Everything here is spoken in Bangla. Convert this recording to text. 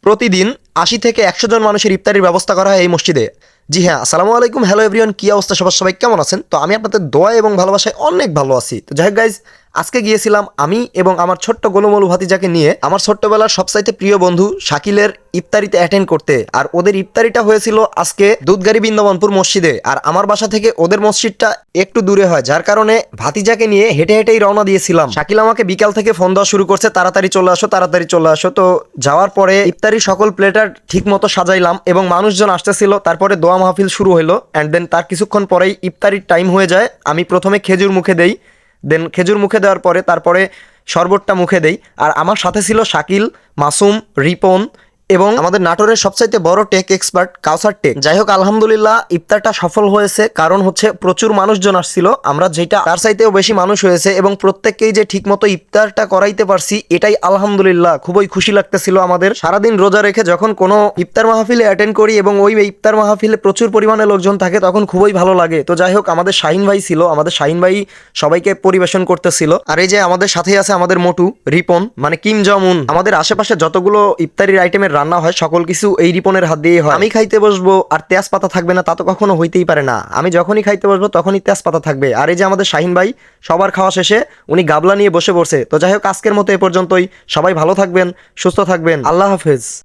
প্রতিদিন ৮০ থেকে ১০০ জন মানুষের ইফতারির ব্যবস্থা করা হয় এই মসজিদে। জি হ্যাঁ, আসসালামু আলাইকুম, হ্যালো এভরিওয়ান, কি অবস্থা সবাই কেমন আছেন? তো আমি আপনাদের দোয়া এবং ভালোবাসায় অনেক ভালো আছি। তো যাই হোক গাইজ, আজকে গিয়েছিলাম আমি এবং আমার ছোট্ট গোলুমলু ভাতিজাকে নিয়ে আমার ছোট্টবেলার সবচাইতে প্রিয় বন্ধু শাকিলের ইফতারিতে অ্যাটেন্ড করতে। আর ওদের ইফতারিটা হয়েছিল আজকে দুধগাড়ি বৃন্দাবনপুর মসজিদে। আর আমার বাসা থেকে ওদের মসজিদটা একটু দূরে হয়, যার কারণে ভাতিজাকে নিয়ে হেঁটে হেঁটেই রওনা দিয়েছিলাম। শাকিল আমাকে বিকাল থেকে ফোন দেওয়া শুরু করছে, তাড়াতাড়ি চলে আসো, তাড়াতাড়ি চলে আসো। তো যাওয়ার পরে ইফতারি সকল প্লেটার ঠিক মতো সাজাইলাম এবং মানুষজন আসতেছিল। তারপরে দোয়া মাহফিল শুরু হলো অ্যান্ড দেন তার কিছুক্ষণ পরেই ইফতারির টাইম হয়ে যায়। আমি প্রথমে খেজুর মুখে দেই, দেন খেজুর মুখে দেওয়ার পরে তারপরে শরবতটা মুখে দেই। আর আমার সাথে ছিল শাকিল, মাসুম, রিপন এবং আমাদের নাটোরের সবচাইতে বড় টেক এক্সপার্ট কাউসার টেক। যাই হোক, আলহামদুলিল্লাহ ইফতারটা সফল হয়েছে, কারণ হচ্ছে প্রচুর মানুষজন আসছিল। আমরা যেটা তার চাইতেও বেশি মানুষ হয়েছে এবং প্রত্যেককেই যে ঠিক মতো ইফতারটা করাইতে পারছি, এটাই আলহামদুলিল্লাহ খুবই খুশি লাগতেছিল আমাদের। সারাদিন রোজা রেখে যখন কোনো ইফতার মাহফিলে অ্যাটেন্ড করি এবং ওই ইফতার মাহফিলে প্রচুর পরিমাণে লোকজন থাকে, তখন খুবই ভালো লাগে। তো যাই হোক, আমাদের শাহিন ভাই ছিল, আমাদের শাহিন ভাই সবাইকে পরিবেশন করতেছিল। আর এই যে আমাদের সাথেই আছে আমাদের মোটু, রিপন মানে কিম জং উন। আমাদের আশেপাশে যতগুলো ইফতারির আইটেমের রান্না হয় সকল কিছু এই রিপনের হাত দিয়ে হয়। আমি খাইতে বসবো আর তেজপাতা থাকবে না, তা তো কখনো হইতেই পারে না। আমি যখনই খাইতে বসবো তখনই তেজপাতা থাকবে। আর এই যে আমাদের শাহিন ভাই, সবার খাওয়া শেষে উনি গাবলা নিয়ে বসে পড়ছে। তো যাই হোক, আজকের মতো এ পর্যন্তই। সবাই ভালো থাকবেন, সুস্থ থাকবেন, আল্লাহ হাফেজ।